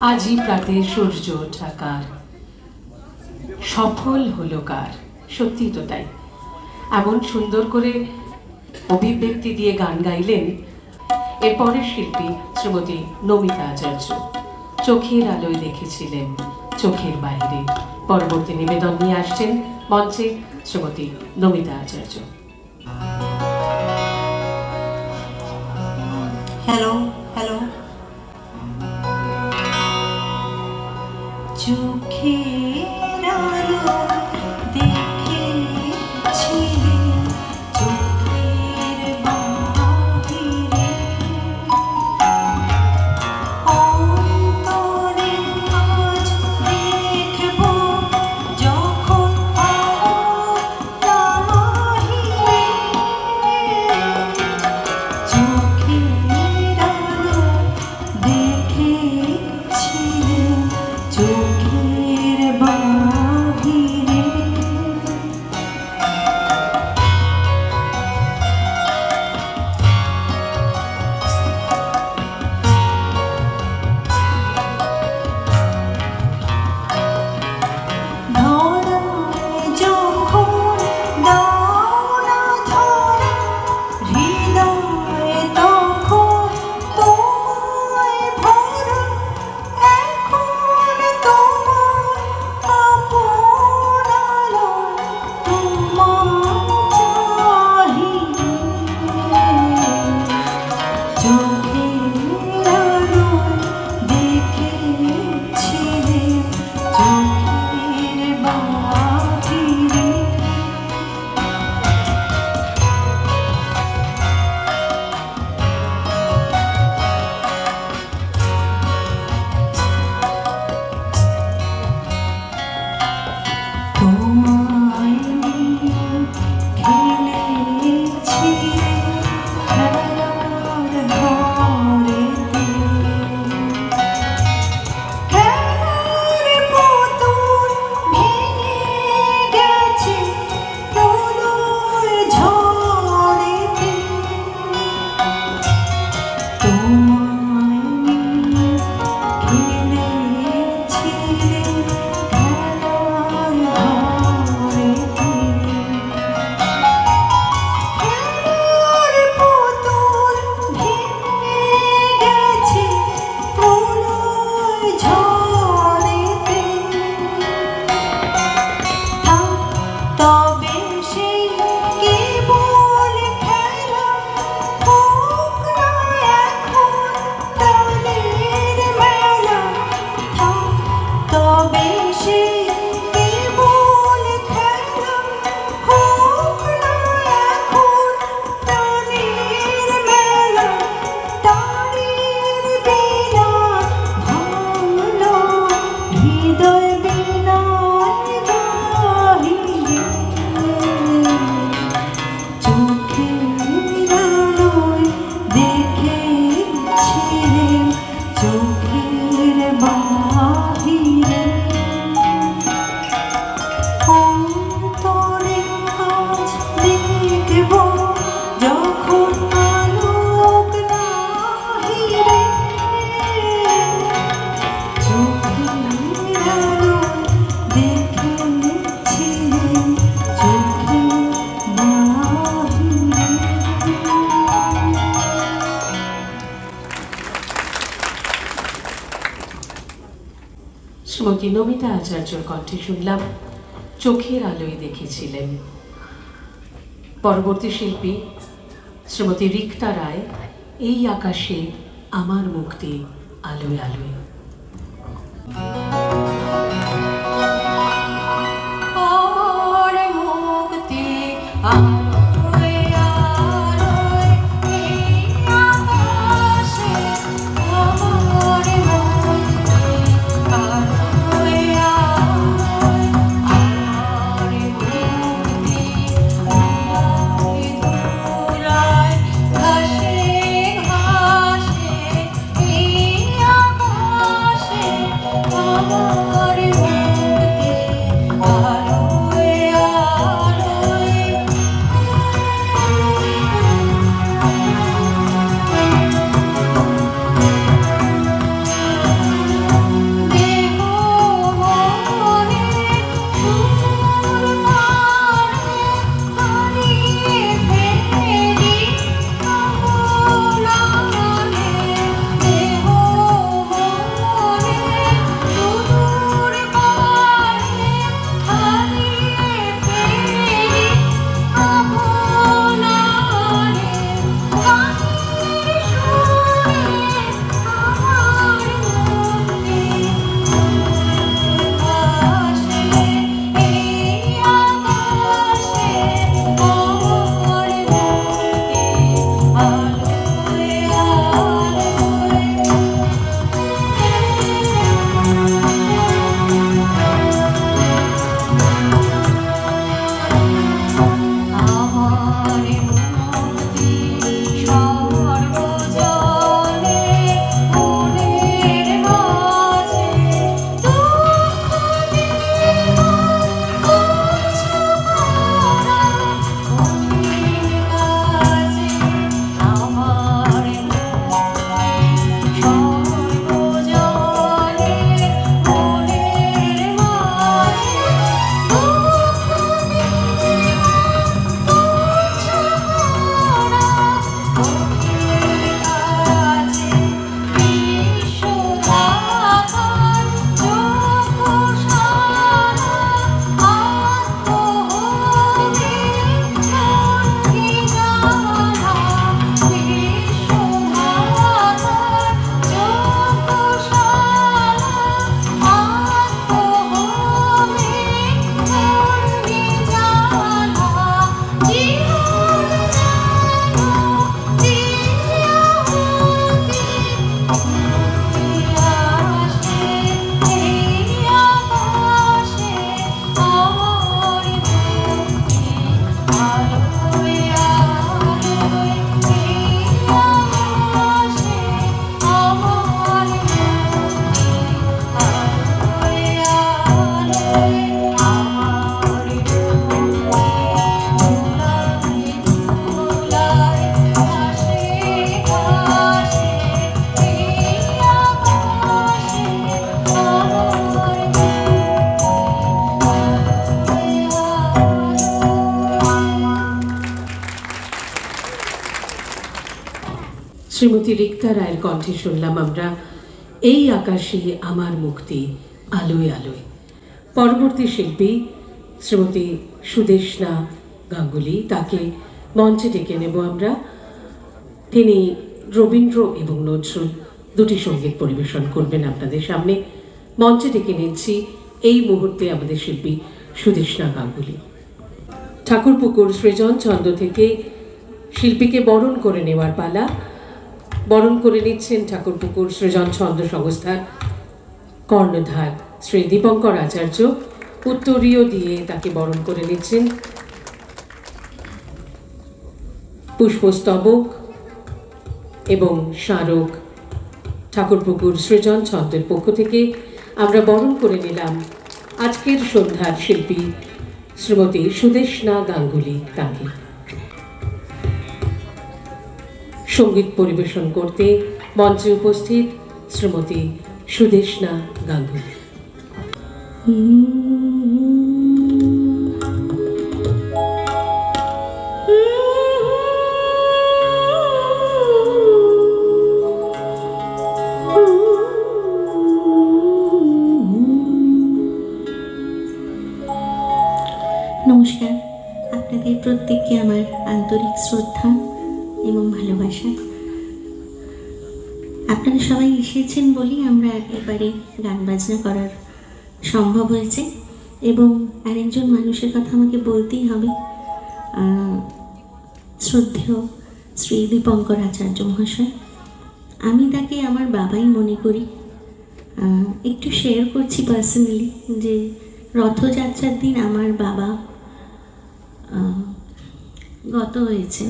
আজি প্রাতে সূর্য ওঠা কার, সফল হলো কার। সত্যি তো তাই। এমন সুন্দর করে অভিব্যক্তি দিয়ে গান গাইলেন এরপরের শিল্পী শ্রীমতী নমিতা আচার্য। চোখের আলোয় দেখেছিলেন চোখের বাইরে। পরবর্তী নিবেদন নিয়ে আসছেন মঞ্চে শ্রীমতী নমিতা আচার্য। Hello hello. চোখের আলো দেখেছিলে চোখের বাহিরে, অন্তরে আজ দেখব যখন বাহিরে। চোখের আলো দেখেছিলে চোখের বাহিরে। ধরায় যখন দাও না ধরা, হৃদয়ে তখন তোমায় ভরা। এখন তোমার আপন আলো তোমায় চাহিলে, চোখের আলোয় দেখেছিলে চোখের বাহিরে। তোমায় নিয়ে খেলেছিলে খেলার ঘরেতে, খেলার পুতুল ভেঙে গেছে প্রলয় ঝড়েতে। তোমায় নিয়ে খেলেছিলে খেলার ঘরেতে, খেলার পুতুল ভেঙে গেছে প্রলয় ঝড়েতে। থাক তবে সেই কেবল খেলা, হোক না এখন প্রাণের মেলা। থাক তবে সেই কেবল খেলা, হোক না এখন প্রাণের মেলা। তারের বিনা ভাঙলো হৃদয় বিনায় বাহিরে। চোখের আলোয় দেখেছিলে চোখের বাহিরে, অন্তরে আজ দেখব যখন আলোক নাহিরে। চোখের আলোয় দেখেছিলে চোখের বাহিরে। শ্রীমতী নমিতা আচার্যর কণ্ঠে শুনলাম চোখের আলোয় দেখেছিলেন। পরবর্তী শিল্পী শ্রীমতী রিক্তা রায়, এই আকাশে আমার মুক্তি আলোয় আলোয়। আমার মুক্তি আলোয় আলোয়, এই আকাশে আমার মুক্তি আলোয় আলোয়। আমার মুক্তি ধুলায় ধুলায়, ঘাসে ঘাসে, এই আকাশে আমার মুক্তি আলোয় আলোয়। শ্রীমতী রিক্তা রায়ের কণ্ঠে শুনলাম আমরা এই আকাশে আমার মুক্তি আলোয় আলোয়। পরবর্তী শিল্পী শ্রীমতী সুদেষ্ণা গাঙ্গুলি, তাকে মঞ্চে ডেকে নেব আমরা। তিনি রবীন্দ্র এবং নজরুল দুটি সঙ্গীত পরিবেশন করবেন আপনাদের সামনে। মঞ্চে ডেকে নিচ্ছি এই মুহূর্তে আমাদের শিল্পী সুদেষ্ণা গাঙ্গুলি। ঠাকুরপুকুর সৃজন ছন্দ থেকে শিল্পীকে বরণ করে নেওয়ার পালা। বরণ করে নিচ্ছেন ঠাকুরপুকুর সৃজন ছন্দ সংস্থার কর্ণধার শ্রী দীপঙ্কর আচার্য। উত্তরীয় দিয়ে তাকে বরণ করে নিচ্ছেন পুষ্পস্তবক এবং স্মারক ঠাকুরপুকুর সৃজন ছন্দের পক্ষ থেকে আমরা বরণ করে নিলাম আজকের সন্ধ্যার শিল্পী শ্রীমতী সুদেষ্ণা গাঙ্গুলি। তাকে সঙ্গীত পরিবেশন করতে মঞ্চে উপস্থিত শ্রীমতী সুদেষ্ণা গাঙ্গুলি। নমস্কার, আপনাদের প্রত্যেককে আমার আন্তরিক শ্রদ্ধা এবং ভালোবাসা। আপনারা সবাই এসেছেন বলেই আমরা এবারে গান বাজনা করার সম্ভব হয়েছে। এবং আরেকজন মানুষের কথা আমাকে বলতেই হবে, শ্রদ্ধেয় শ্রী দীপঙ্কর আচার্য মহাশয়। আমি তাকে আমার বাবাই মনে করি। একটু শেয়ার করছি পার্সোনালি যে রথযাত্রার দিন আমার বাবা গত হয়েছেন,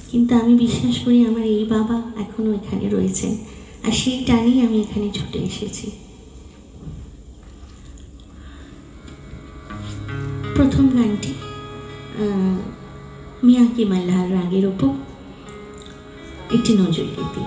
কিন্তু আমি বিশ্বাস করি আমার এই বাবা এখনও এখানে রয়েছেন, আর সেই টানেই আমি এখানে ছুটে এসেছি। প্রথম গানটি মিয়া কি মাল্লাহার রাগের ওপর একটি নজর গীতি।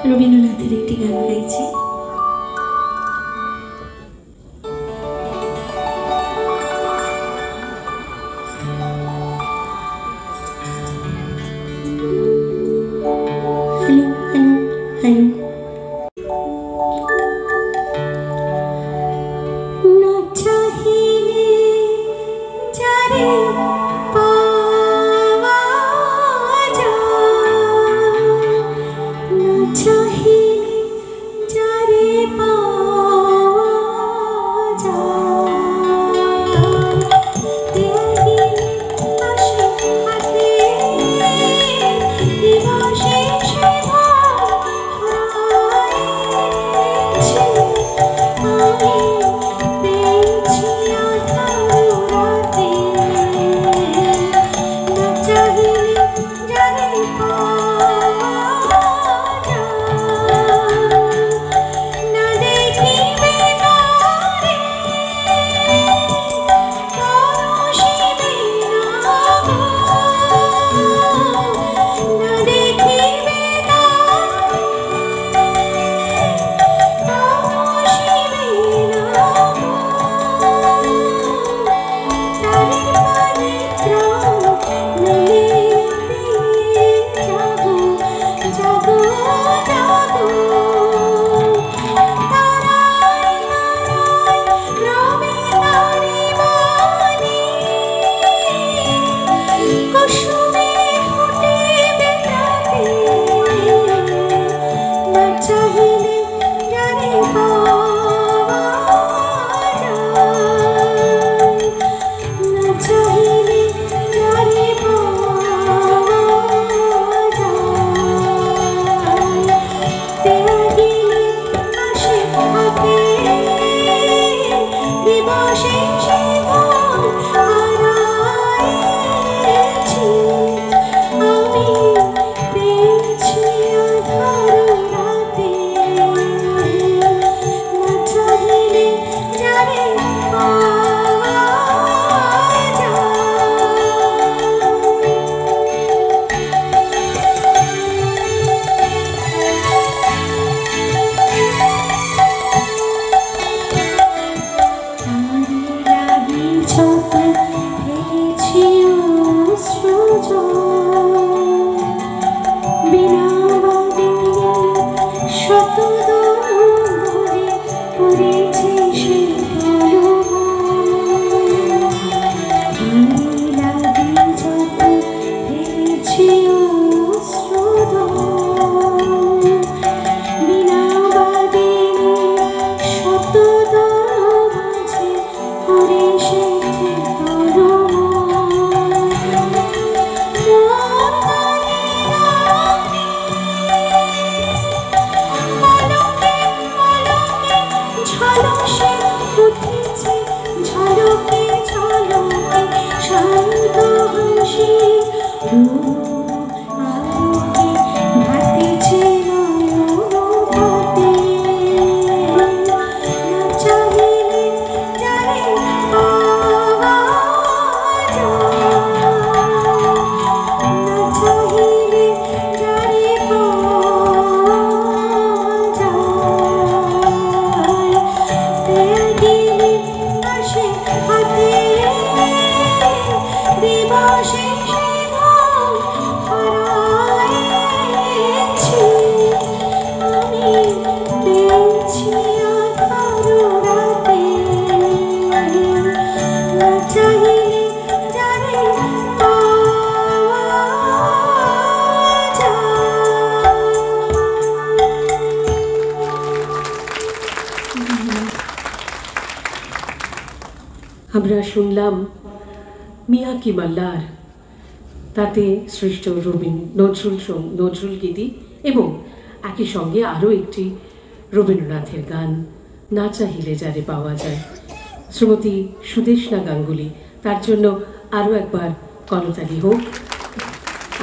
রবীন্দ্রনাথের একটি গান গাইছি। Hello hello hello. না চাহিলে যারে পাওয়া যায়, না চাহিলে যারে পাওয়া যায়, দেখিলে আসে হাতে দিবসে সে হারায়। শত দোলে পড়েছে সে লাগে যত ফেলেছি অশ্রুদল বিনা বাদিনী শত দল মাঝে করে সে আমরা শুনলাম মিয়া কি মাল্লার, তাতে সৃষ্ট নজরুল গীতি এবং একই সঙ্গে আরও একটি রবীন্দ্রনাথের গান না চাহিলে যারে পাওয়া যায়। শ্রীমতী সুদেষ্ণা গাঙ্গুলি, তার জন্য আরও একবার করতালি হোক।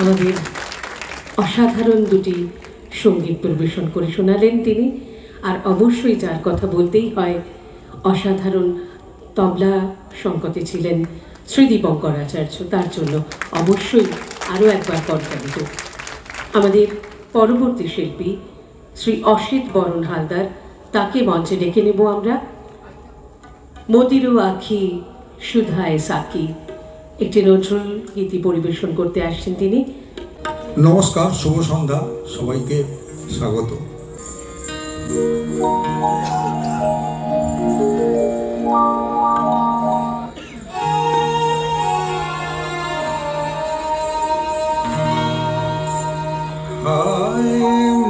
আমাদের অসাধারণ দুটি সঙ্গীত পরিবেশন করে শোনালেন তিনি। আর অবশ্যই যার কথা বলতেই হয়, অসাধারণ তবলা সংকটে ছিলেন শ্রী দীপঙ্কর আচার্য, তার জন্য অবশ্যই আরও একবার করতালি হোক। আমাদের পরবর্তী শিল্পী শ্রী অসিত বরণ হালদার, তাকে মঞ্চে ডেকে নেব আমরা। মতিরও আখি সুধায় সাকি, একটি নজরুল গীতি পরিবেশন করতে আসছেন তিনি। নমস্কার, শুভ সন্ধ্যা, সবাইকে স্বাগত।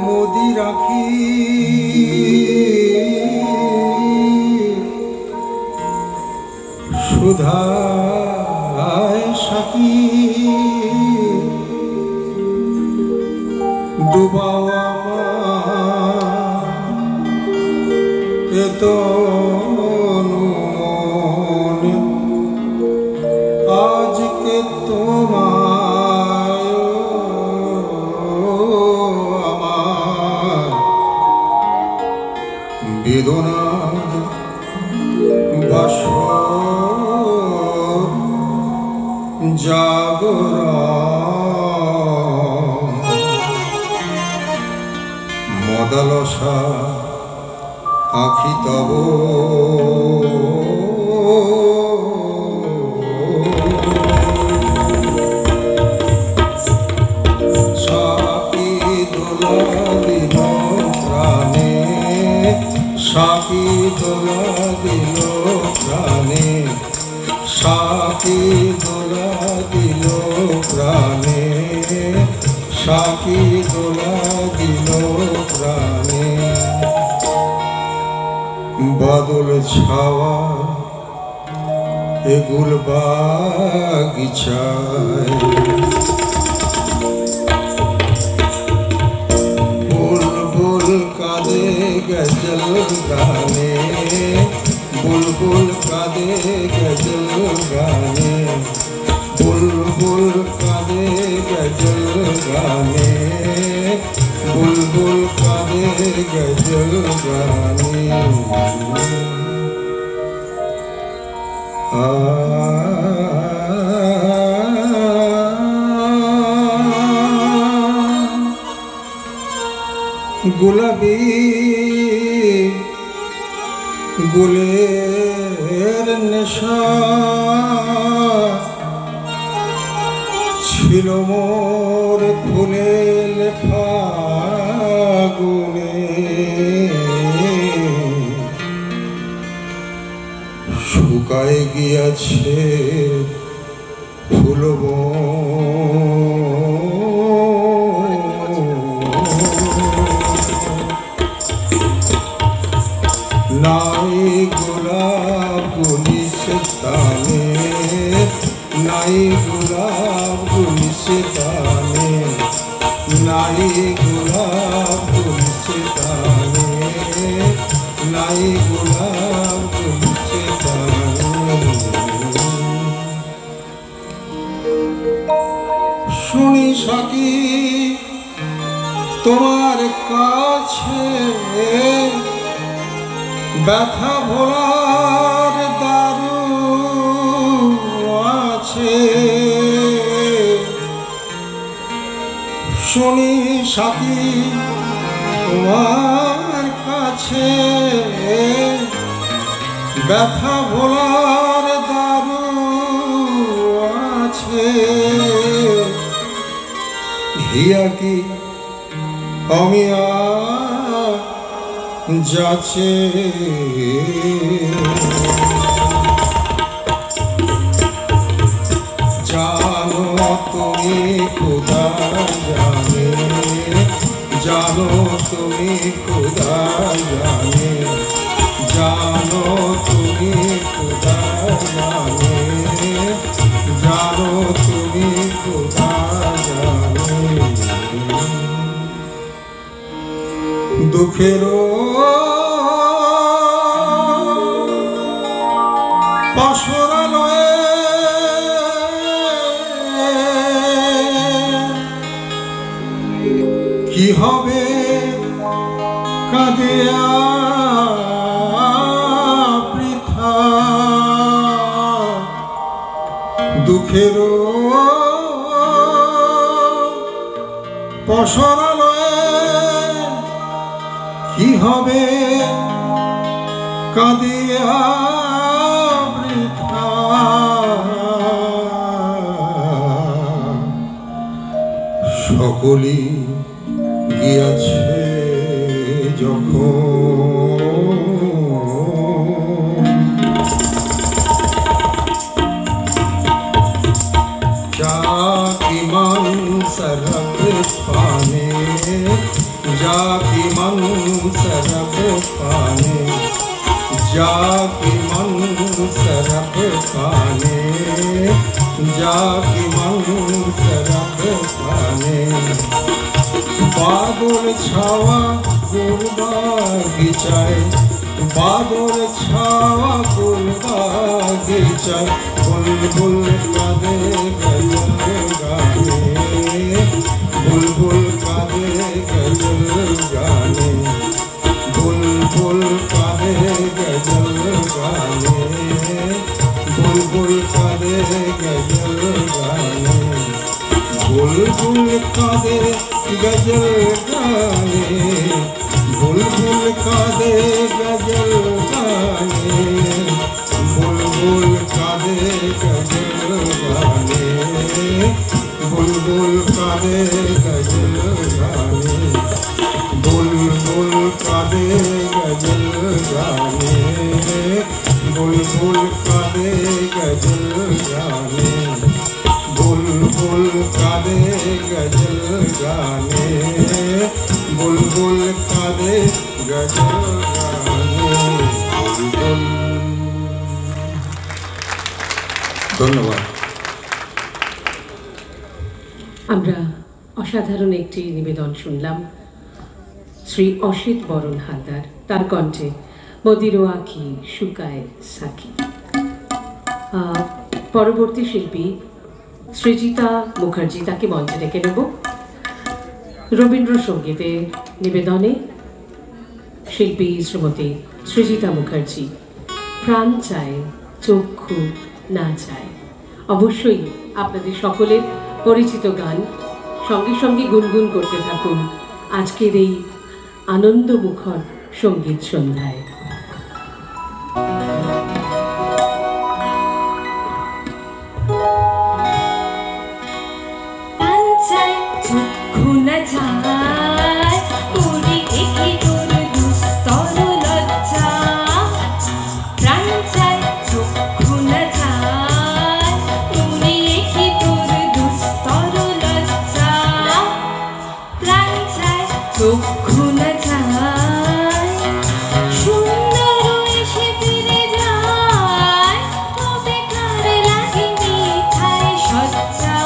মোদি রাখি সুধায় সাকি ডুবাও আমার এত আজকে তোমায় আমার বেদনার বাসর জাগরণ মদালসা আখি তব সাকি দোলা দিল প্রাণে, সাকি দোলা দিল প্রাণে, সাকি দোলা দিল প্রাণে, সাকি দোলা দিল প্রাণে। বাদল ছাওয়া এগুল বাগিচায় বুলবুল কাঁদে গজল গানে, বুলবুল কাঁদে গজল গানে, বুলবুল কাঁদে গজল গানে, বুলবুল কাঁদে গজল গানে। গোলাপি গুলের নেশা ছিল মোর ফুলের ফাগুনে, শুকায় গিয়াছে ফুলবন, নাই গোলাপ গুলিছে তানে, নাই গোলাপ গুলিছে তানে, নাই গোলাপ গুলিছে তানে, নাই গোলাপ গুলিছে তানে। শুনি সাকি তোমার কাছে ব্যথা ভোলার দারু আছে, শুনি সাকি তোমার কাছে ব্যথা ভোলার দারু আছে। হিয়া কি আমি যাচ্ছে জানো তুমি খুদা জানে, জানো তুমি খুদা জানে, জানো তুমি খুদা জানে, জানো তুমি খুদা জানে। দুঃখেরও পাশরালয়ে কি হবে কাঁদিয়া বৃথা, দুঃখেরও পাশরালয়ে কি হবে কাঁদিয়া বৃথা। সকলি গিয়াছে যখন, जाकी मन सरब पाने, जाकी मन सरब पाने, जाकी मन सरब पाने, जाकी मन सरब पाने। बादल छावा गुल बागीचाय, बादल छावा गुल बागीचाय, बुलबुल कादे गजल गाने, बुलबुल कादे गजल गाने, बुलबुल कादे गजल गाने, बुलबुल कादे गजल गाने, बुलबुल कादे गजल गाने, बुलबुल कादे गजल गाने, बुलबुल कादे गजल गाने, बुलबुल कादे गजल गाने, बुलबुल कादे गजल गाने, बुलबुल कादे गजल गाने, बुलबुल कादे गजल गाने, बुलबुल कादे गजल गाने। ধন্যবাদ। আমরা অসাধারণ একটি নিবেদন শুনলাম শ্রী অসিত বরণ হালদার, তার কণ্ঠে মদিরো আঁখি শুকায় সাকি। পরবর্তী শিল্পী সৃজিতা মুখার্জি, তাকে মঞ্চে ডেকে নেব। রবীন্দ্রসঙ্গীতের নিবেদনে শিল্পী শ্রীমতী সৃজিতা মুখার্জি, প্রাণ চায় চক্ষু না চায়। অবশ্যই আপনাদের সকলের পরিচিত গান, সঙ্গে সঙ্গে গুনগুন করতে থাকুন আজকের এই আনন্দমুখর সঙ্গীত সন্ধ্যায়। চক্ষু চক্ষু না যায় সুন্দর এসে ফিরে যায় তবে কার লাগে মিঠাই সজ্জা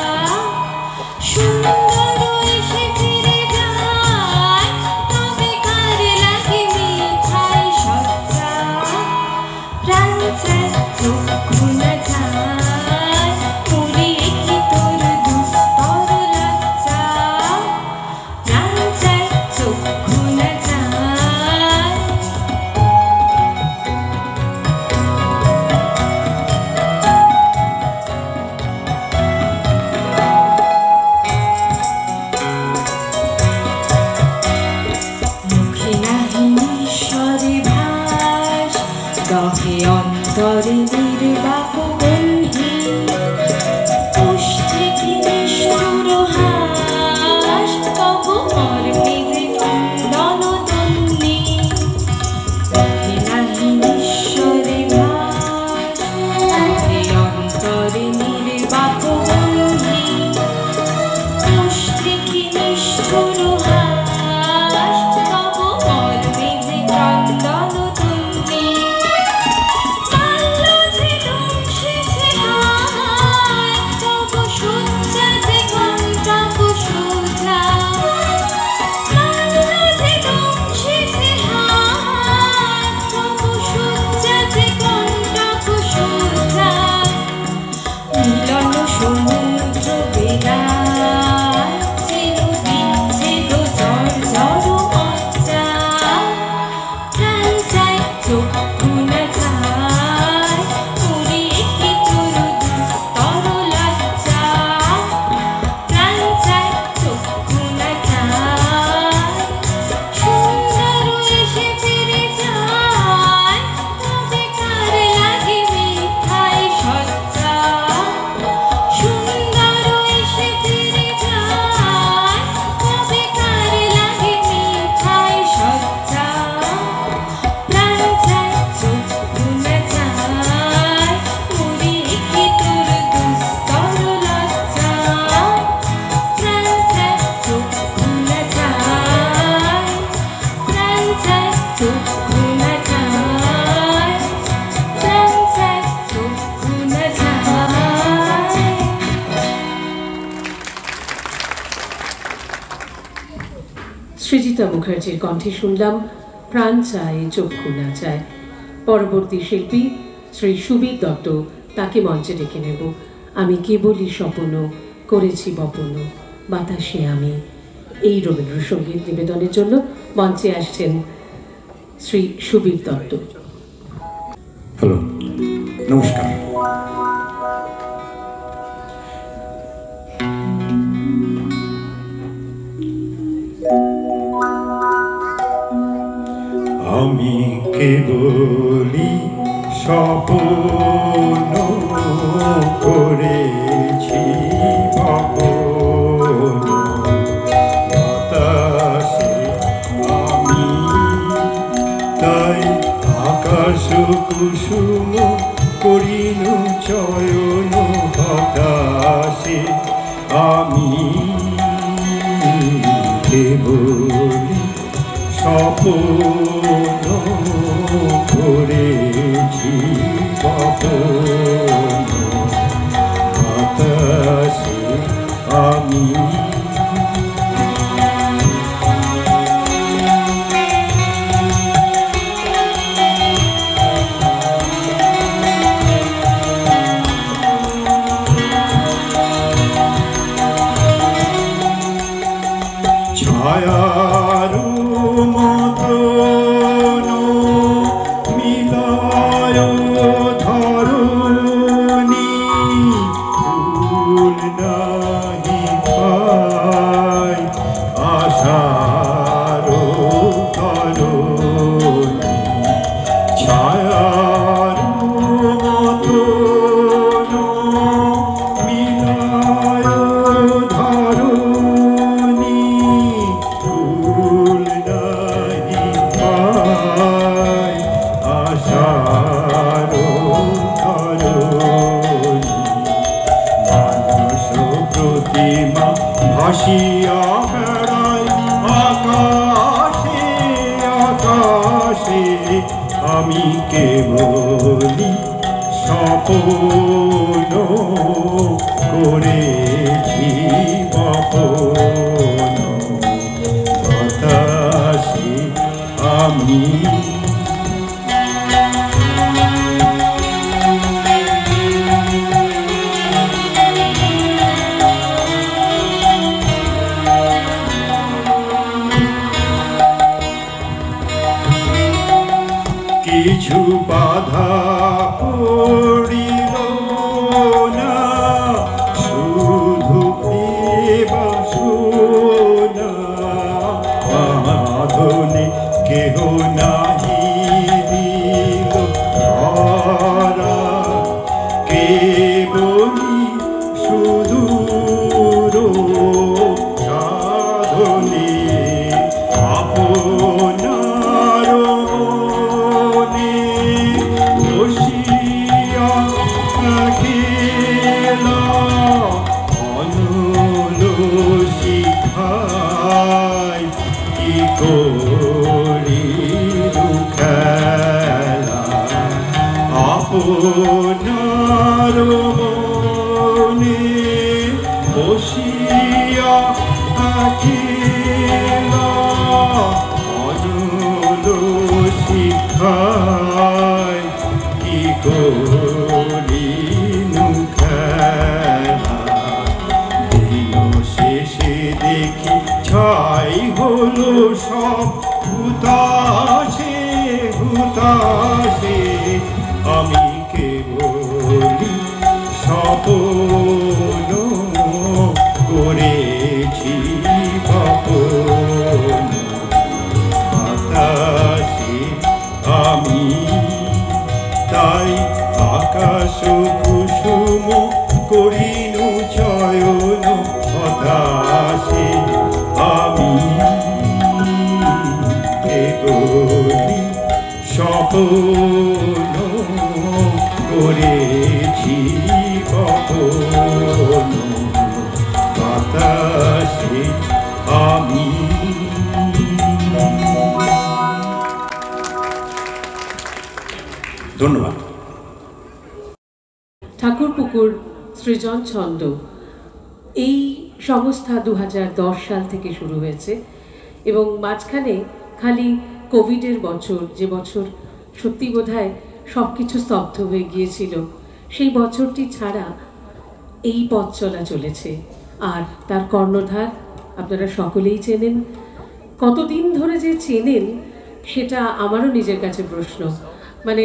সুন্দর এসে ফিরে যায় তবে কার লাগে মিঠাই সজ্জা প্রাণ চায় চক্ষু না যায় পুরি কি তোর দুস্তর লজ্জা প্রাণ চায় চক্ষু না যায় মুখে নাহি ঈশ্বরে ভাস দহে অন্তরে নির্বাক বন্ধি পুষ্টি কি নিষ্ঠুর হাস তব মর্মে যে ক্রন্দন তন্নি মুখে নাহি ঈশ্বরে ভাস দহে অন্তরে নির্বাক বন্ধি পুষ্টি কি নিষ্ঠুর হাস তব মর্মে যে ক্রন্দন তন্নি বাল্য যে ধ্বংসেছে হায় তব শয্যা যে কণ্টক সোজা বাল্য যে ধ্বংসেছে হায় তব শয্যা যে কণ্টক সোজা মিলন সমুদ্র বেলায় চির বিচ্ছেদ জর্জর মজ্জা প্রাণ চায় চক্ষু না যায় পুরি কি তোর দুস্তর লজ্জা প্রাণ চায় চক্ষু না যায় সুন্দর এসে ফিরে যায় তবে কার লাগে মিঠাই সজ্জা সুন্দর এসে ফিরে যায় তবে কার লাগে মিঠাই সজ্জা প্রাণ চায় চক্ষু না যায় পুরি কি তোর দুস্তর লজ্জা প্রাণ চায় চক্ষু না যায় প্রাণ চায় চক্ষু না যায় প্রাণ চায় চক্ষু না যায় সৃজিতা মুখার্জির কণ্ঠে শুনলাম প্রাণ চায় চক্ষু না চায়। পরবর্তী শিল্পী শ্রী সুবীর দত্ত, তাকে মঞ্চে ডেকে নেব। আমি কেবলই স্বপ্ন করেছি বপন বাতাসে আমি, এই রবীন্দ্রসঙ্গীত নিবেদনের জন্য মঞ্চে আসছেন শ্রী সুবীর দত্ত। হ্যালো, নমস্কার। আমি কেবলই স্বপ্ন করেছি বপন বাতাসে আমি, তাই আকাশ কুসুম করিনু চয়ন হতাশে আমি কেবলই স্বপ্ন করেছি বপন বাতাসে আমি। ছায়ার মতো আমি কেবলই স্বপ্ন করেছি বপন বাতাসে আমি কিছু বাধা পড়িল না, শুধু বাসনা বাঁধনে কেহ নাহি দিল ধরা, কেবলি সুদূর সাধনে আপনার মনে বসিয়া খেলা অনল শিখায় কি করিল খেলা আপনার মনে বসিয়া খেলা অনল শিখায় কি করিনু খেলা। দিন শেষে দেখি ছাই হলো সব হুতাশে হুতাশে, আমি কেবলই স্বপ্ন করেছি বপন বাতাসে আমি, তাই আকাশ কুসুম করিনু চয়ন হতাশে আমি কেবলই স্বপ্ন করেছি বপন বাতাসে আমি। ধন্যবাদ। ঠাকুরপুকুর সৃজন ছন্দ এই সংস্থা 2010 সাল থেকে শুরু হয়েছে এবং মাঝখানে খালি কোভিডের বছর, যে বছর সত্যি বোধহয় সব কিছু স্তব্ধ হয়ে গিয়েছিল, সেই বছরটি ছাড়া এই পথ চলা চলেছে। আর তার কর্ণধার আপনারা সকলেই চেনেন। কতদিন ধরে যে চেনেন সেটা আমারও নিজের কাছে প্রশ্ন। মানে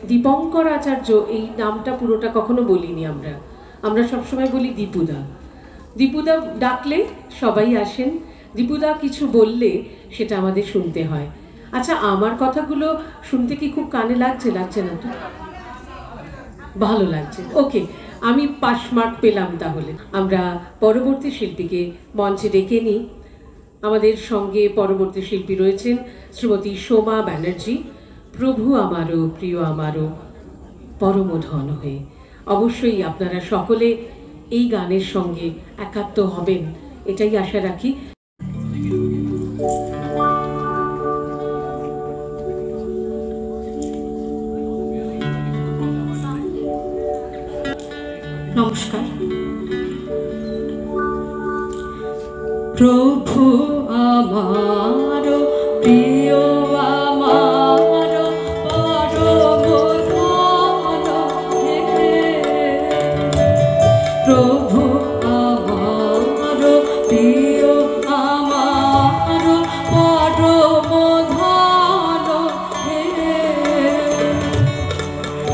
দীপঙ্কর আচার্য এই নামটা পুরোটা কখনো বলিনি আমরা সবসময় বলি দীপুদা। দীপুদা ডাকলে সবাই আসেন, দীপুদা কিছু বললে সেটা আমাদের শুনতে হয়। আচ্ছা, আমার কথাগুলো শুনতে কি খুব কানে লাগছে? লাগছে না তো? ভালো লাগছে, ওকে, আমি পাস মার্ক পেলাম। তাহলে আমরা পরবর্তী শিল্পীকে মঞ্চে ডেকে নিই। আমাদের সঙ্গে পরবর্তী শিল্পী রয়েছেন শ্রীমতী সোমা ব্যানার্জি। প্রভু আমারও প্রিয় আমারও পরম ধন হয়ে। অবশ্যই আপনারা সকলে এই গানের সঙ্গে একাত্ম হবেন, এটাই আশা রাখি। নমস্কার। প্রভু আমার প্রিয় আমার পরম ধন হে, প্রভু আমার প্রিয় আমার পরম ধন হে,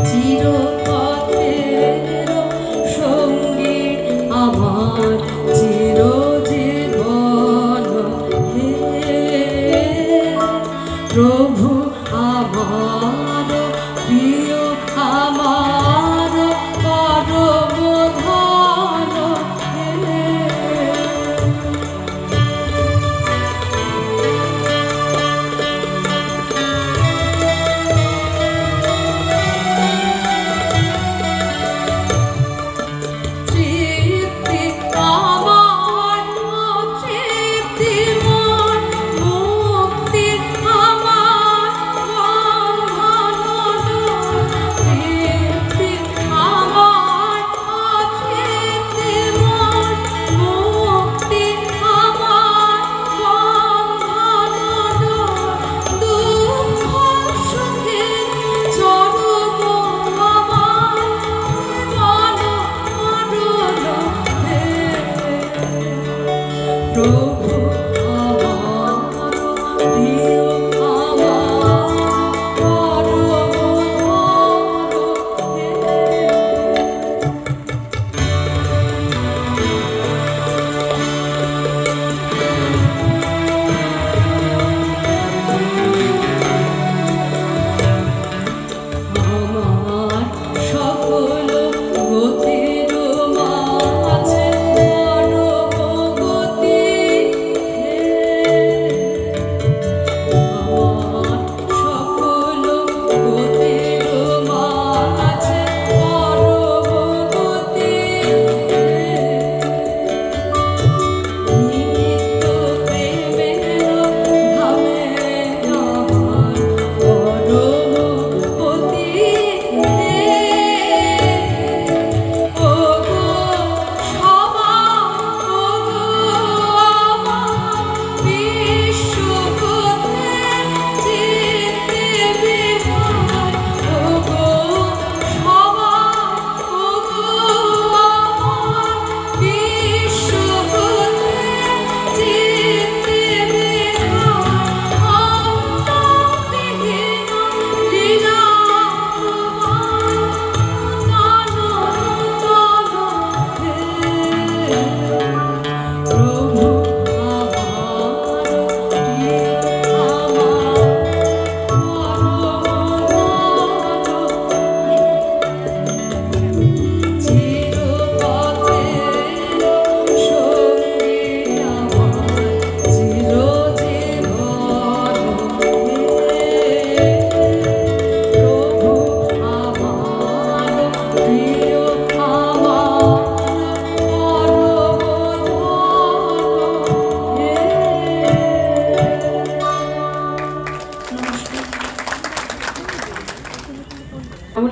চিরপথের সঙ্গী আমার চিরজীবন হে, প্রভু আমার প্রিয় আমার পরম ধন হে। তৃপ্তি আমার তৃপ্তি মন, মুক্তি আমার বন্ধন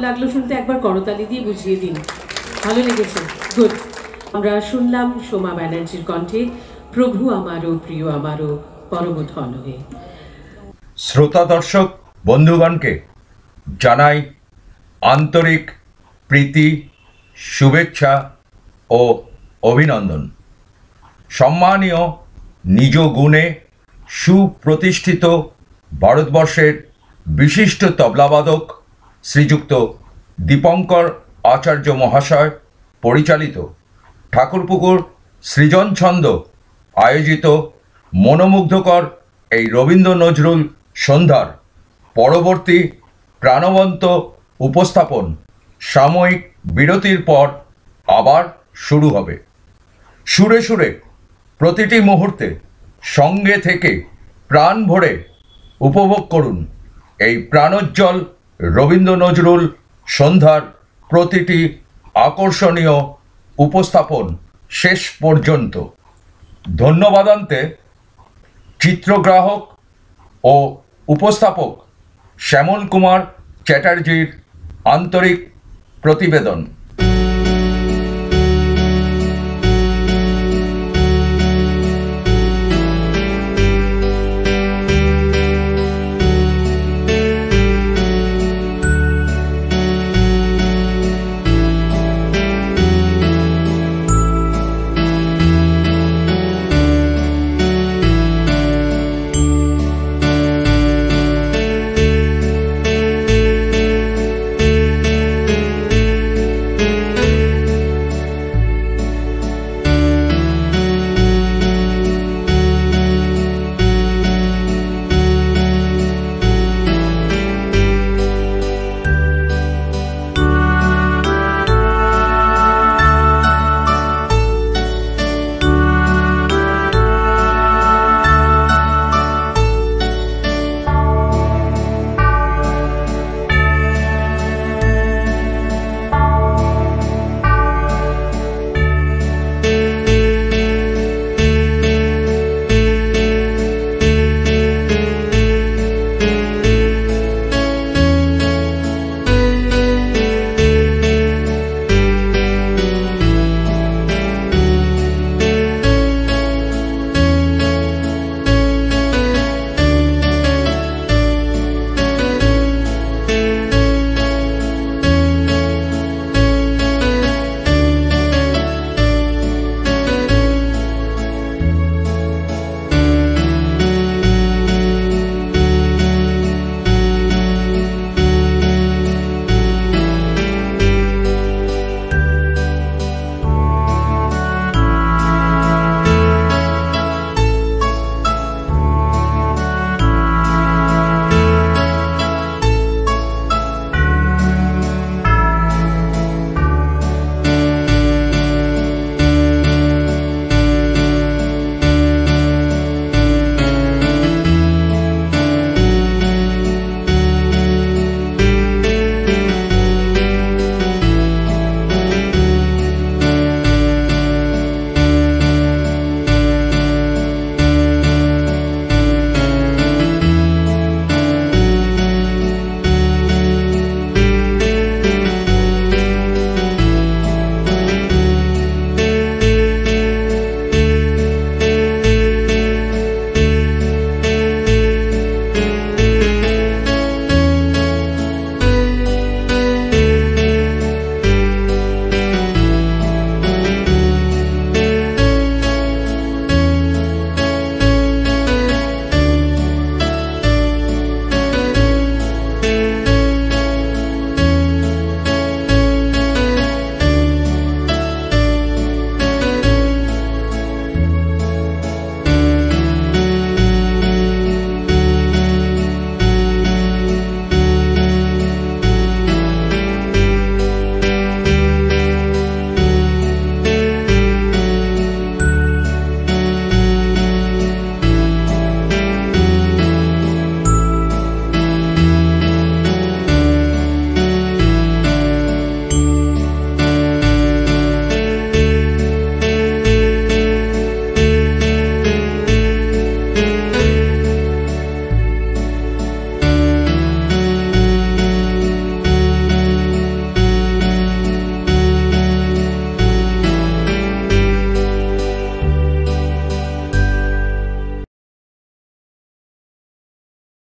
লাগলো শুনতে একবার করতালি দিয়ে বুঝিয়ে দিন। ভালো লেগেছে? গুড। আমরা শুনলাম সোমা ব্যানার্জির কণ্ঠে প্রভু আমারও প্রিয় আমারও পরম ধন হয়ে। শ্রোতা দর্শক বন্ধুগণকে জানাই আন্তরিক প্রীতি, শুভেচ্ছা ও অভিনন্দন। সম্মানীয় নিজ গুণে সুপ্রতিষ্ঠিত ভারতবর্ষের বিশিষ্ট তবলাবাদক শ্রীযুক্ত দীপঙ্কর আচার্য মহাশয় পরিচালিত ঠাকুরপুকুর সৃজন ছন্দ আয়োজিত মনোমুগ্ধকর এই রবীন্দ্র নজরুল সন্ধ্যার পরবর্তী প্রাণবন্ত উপস্থাপন সাময়িক বিরতির পর আবার শুরু হবে। সুরে সুরে প্রতিটি মুহূর্তে সঙ্গে থেকে প্রাণ ভরে উপভোগ করুন এই প্রাণোজ্জ্বল রবীন্দ্র নজরুল সন্ধ্যার প্রতিটি আকর্ষণীয় উপস্থাপন শেষ পর্যন্ত। ধন্যবাদান্তে চিত্রগ্রাহক ও উপস্থাপক শ্যামল কুমার চ্যাটার্জির আন্তরিক প্রতিবেদন।